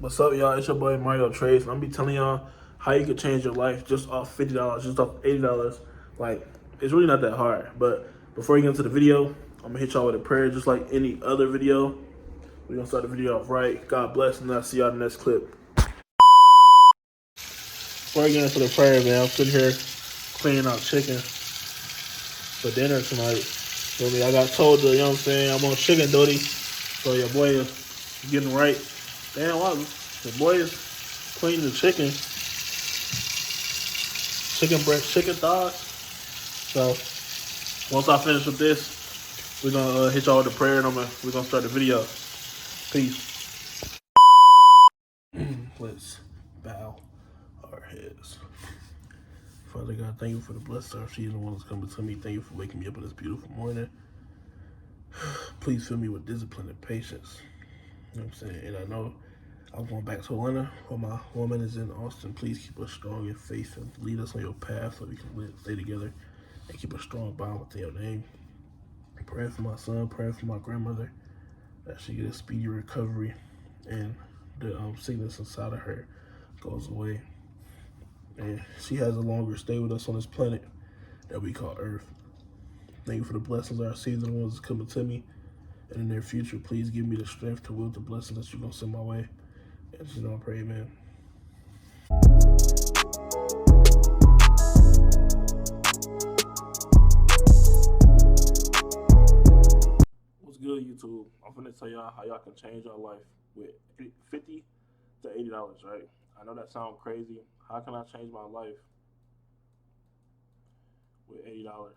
What's up, y'all? It's your boy Mario Trace, and I'm be telling y'all how you could change your life just off $50, just off $80. Like, it's really not that hard. But before we get into the video, I'm gonna hit y'all with a prayer, just like any other video. We're gonna start the video off right. God bless, and I'll see y'all in the next clip. Before we get into the prayer, man, I'm sitting here cleaning out chicken for dinner tonight. Feel me? I got told to, you know what I'm saying, I'm on chicken duty. So your boy is getting right. Damn, wow, the boy is cleaning the chicken breast, chicken thighs. So once I finish with this, we're gonna hit y'all with the prayer, and we're gonna start the video. Peace. Let's bow our heads. Father God, thank you for the blessed start season, the one that's coming to me. Thank you for waking me up on this beautiful morning. Please fill me with discipline and patience. You know what I'm saying? And I know I'm going back to Atlanta where my woman is in Austin. Please keep us strong in faith and lead us on your path so we can live, stay together and keep a strong bond within your name. Praying for my son, praying for my grandmother that she get a speedy recovery and the sickness inside of her goes away. And she has a longer stay with us on this planet that we call Earth. Thank you for the blessings I receive, the ones that's coming to me. And in the near future, please give me the strength to will the blessings that you're going to send my way. And just know I pray, amen. What's good, YouTube? I'm gonna tell y'all how y'all can change your life with $50 to $80, right? I know that sounds crazy. How can I change my life with $80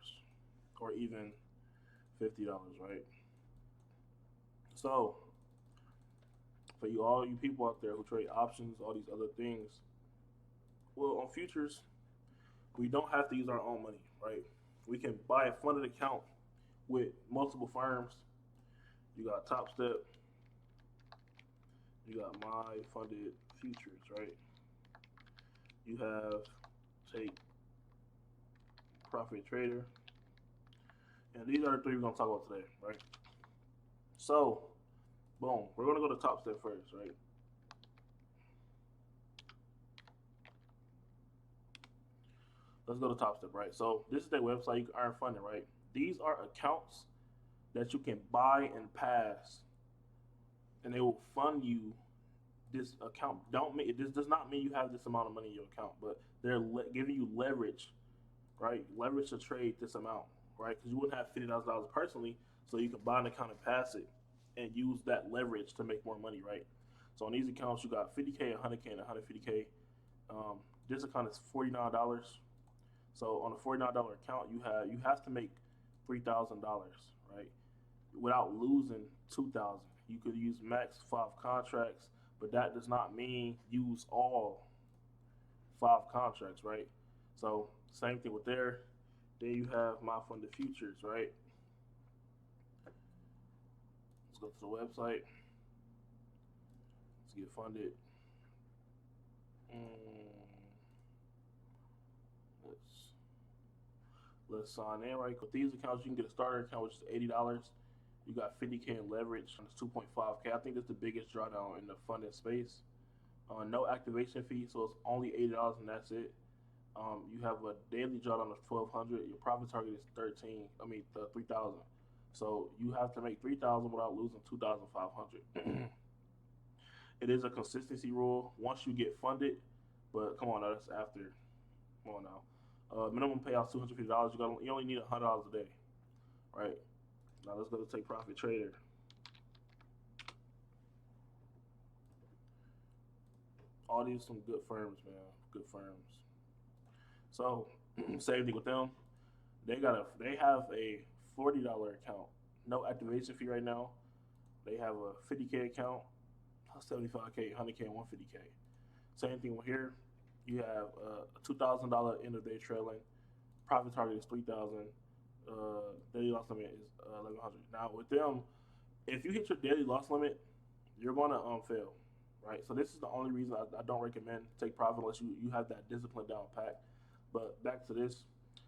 or even $50, right? So, for you, all you people out there who trade options, all these other things, well, on futures, we don't have to use our own money, right? We can buy a funded account with multiple firms. You got Top Step, you got My Funded Futures, right? You have Take Profit Trader, and these are the three we're gonna talk about today, right? So, boom, we're gonna go to Top Step first, right? Let's go to Top Step, right? So this is their website. You can earn funding, right? These are accounts that you can buy and pass, and they will fund you. This account don't mean this does not mean you have this amount of money in your account, but they're giving you leverage, right? Leverage to trade this amount, right? Because you wouldn't have $50,000 personally, so you can buy an account and pass it, and use that leverage to make more money, right? So on these accounts, you got 50K, 100K, and 150K. This account is $49. So on a $49 account, you have to make $3,000, right? Without losing 2,000. You could use max 5 contracts, but that does not mean use all 5 contracts, right? So same thing with there. Then you have my funded futures, right? Let's go to the website. Let's get funded. Mm, let's let's sign in, right? With these accounts, you can get a starter account, which is $80. You got 50K in leverage, and it's 2.5K. I think that's the biggest drawdown in the funded space. No activation fee, so it's only $80 and that's it. You have a daily drawdown of 1,200. Your profit target is 13. I mean 3,000. So you have to make 3,000 without losing 2,500. It is a consistency rule once you get funded, but come on, now, that's after. Come on now. Minimum payout $250. You only need $100 a day, right? Now let's go to Take Profit Trader. All these some good firms, man. Good firms. So same thing with them. They have a $40 account, no activation fee right now. They have a 50K account, 75K, 100K, and 150K. Same thing with here. You have a $2,000 end of day trailing. Profit target is 3,000. Daily loss limit is 1,100. Now with them, if you hit your daily loss limit, you're gonna fail, right? So this is the only reason I don't recommend take profit unless you have that discipline down pat. But back to this.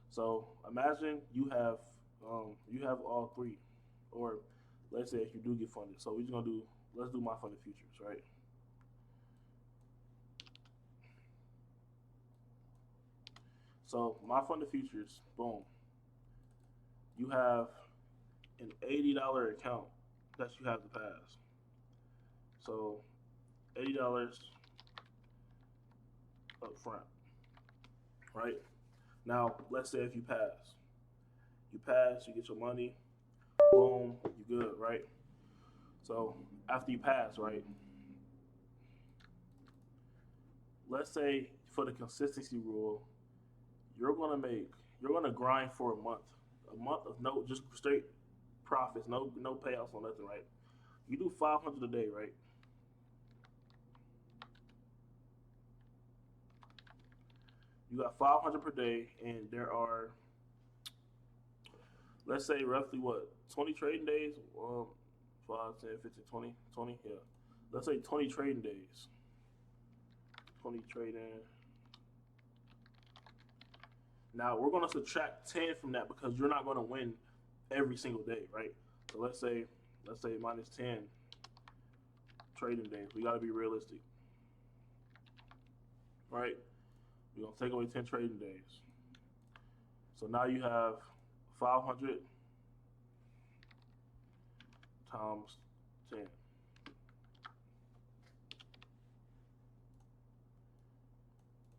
So imagine you have all three, or let's say if you do get funded. So we're just gonna do let's do my funded futures, right? So my funded futures, boom, you have an $80 account that you have to pass. So $80 up front, right? Now let's say if you pass, you get your money, boom, you good, right? So after you pass, right? Let's say for the consistency rule, you're gonna make you're gonna grind for a month of no just straight profits, no payouts on nothing, right? You do 500 a day, right? You got 500 per day, and there are, let's say, roughly what, 20 trading days? 5, 10, 15, 20, 20, yeah. Let's say 20 trading days. 20 trading. Now we're gonna subtract 10 from that because you're not gonna win every single day, right? So let's say minus 10 trading days. We gotta be realistic, right? We're gonna take away 10 trading days. So now you have 500 times 10.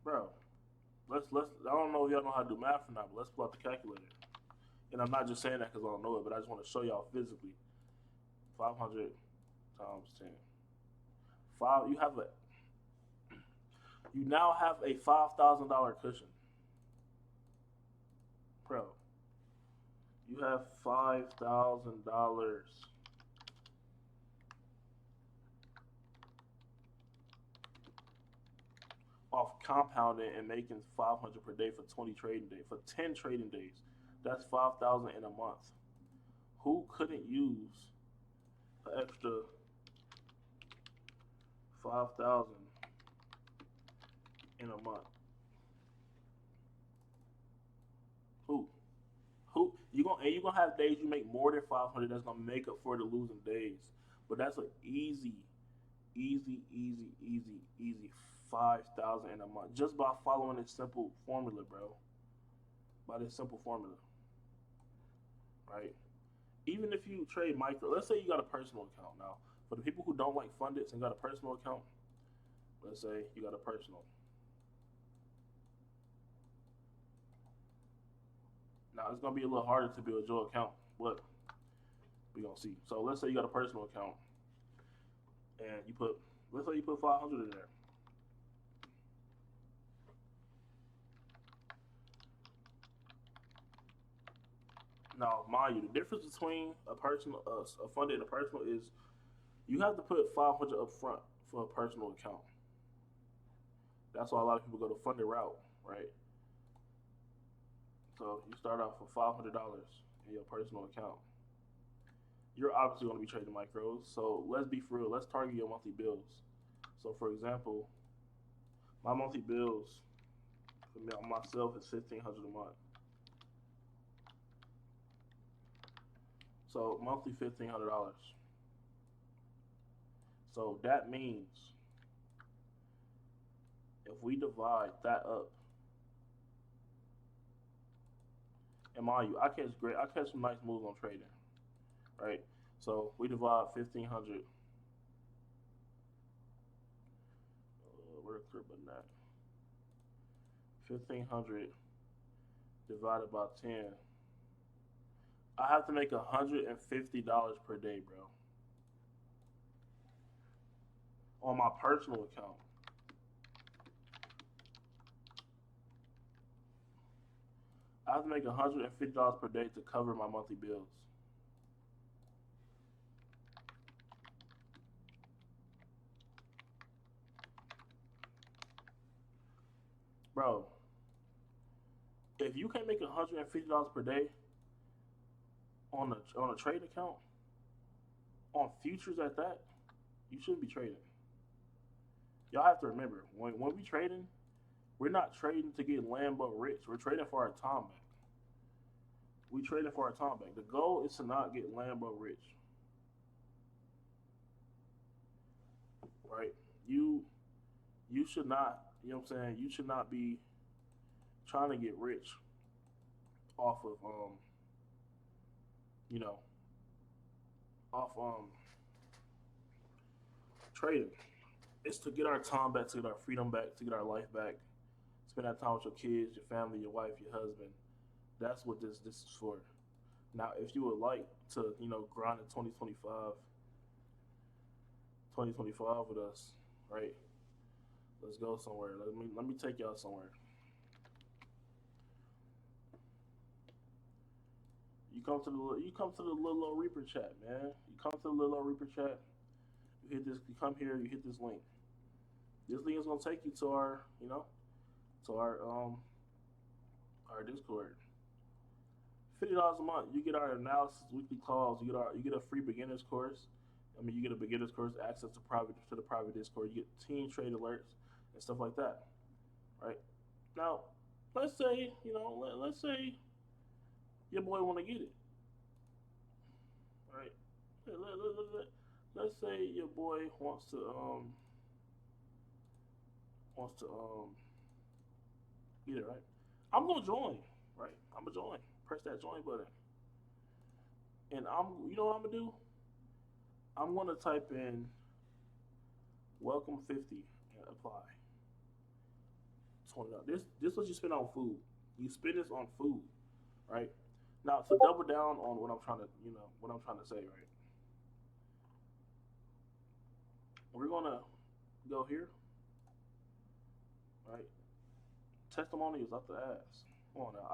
Bro, let's I don't know if y'all know how to do math or not, but let's pull out the calculator. And I'm not just saying that because I don't know it, but I just want to show y'all physically. 500 times 10. Five. You now have a $5,000 cushion, bro. You have $5,000 off compounding and making 500 per day for 20 trading days, for 10 trading days. That's 5,000 in a month. Who couldn't use an extra 5,000 in a month? Who? Who? You gonna have days you make more than 500. That's gonna make up for the losing days. But that's an easy 5,000 in a month just by following this simple formula, bro. By this simple formula, right? Even if you trade micro, let's say you got a personal account now. For the people who don't like funded and got a personal account, let's say you got a personal. Now it's gonna be a little harder to build your account, but we gonna see. So let's say you got a personal account and let's say you put 500 in there. Now, mind you, the difference between a funded and a personal is you have to put 500 up front for a personal account. That's why a lot of people go the funded route, right? So you start off with $500 in your personal account. You're obviously going to be trading micros. So let's be for real. Let's target your monthly bills. So for example, my monthly bills for me, myself is 1,500 a month. So monthly $1,500. So that means if we divide that up, and mind you, I catch some nice moves on trading, right? So we divide 1,500. Where the crib button at? 1,500 divided by 10. I have to make $150 per day, bro, on my personal account. I have to make $150 per day to cover my monthly bills. Bro, if you can't make $150 per day on a trade account, on futures at that, you shouldn't be trading. Y'all have to remember, when we trading, we're not trading to get Lambo rich. We're trading for our time back. We trading for our time back. The goal is to not get Lambo rich, right? You should not, you know what I'm saying? You should not be trying to get rich off of you know, off trading. It's to get our time back, to get our freedom back, to get our life back. Spend that time with your kids, your family, your wife, your husband. That's what this is for. Now, if you would like to, grind in 2025 with us, right? Let's go somewhere. Let me take y'all somewhere. You come to the little Reaper chat, man. You come to the little Reaper chat. You hit this. You come here. You hit this link. This link is gonna take you to our Discord. $50 a month. You get our analysis weekly calls. You get a free beginners course. You get a beginners course, access to the private Discord. You get team trade alerts and stuff like that. Right now, let's say let's say your boy want to get it. Right. Let's say your boy wants to get it. Right. I'm gonna join. Right. I'm gonna join. Press that join button, and you know what I'm gonna do? I'm gonna type in welcome 50 and apply. $20. This what you spend on food. You spend this on food, right? Now to double down on what I'm trying to say, right? We're gonna go here, right? Testimonials out the ass. Come on now.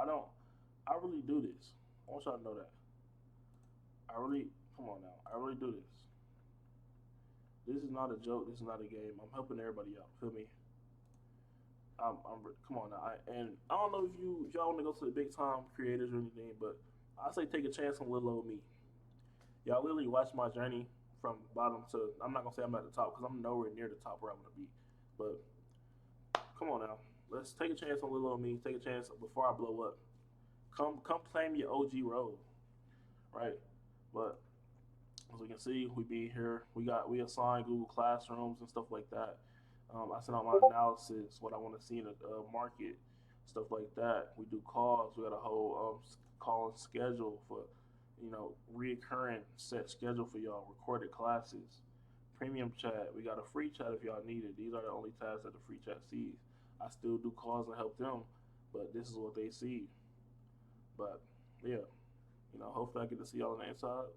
I really do this. I want y'all to know that. I really come on now. I really do this. This is not a joke. This is not a game. I'm helping everybody out. Feel me? Come on now. And I don't know if y'all want to go to the big time creators or anything, but I say take a chance on little old me. Y'all literally watch my journey from bottom to. I'm not gonna say I'm at the top because I'm nowhere near the top where I want to be. But come on now. Let's take a chance on little old me. Take a chance before I blow up. Come claim your OG role, right? But as we can see, we be here. We assign Google Classrooms and stuff like that. I send out my analysis, what I want to see in the market, stuff like that. We do calls. We got a whole call schedule for, reoccurring set schedule for y'all. Recorded classes, premium chat. We got a free chat if y'all need it. These are the only tabs that the free chat sees. I still do calls and help them, but this is what they see. But yeah, hopefully I get to see y'all on the inside.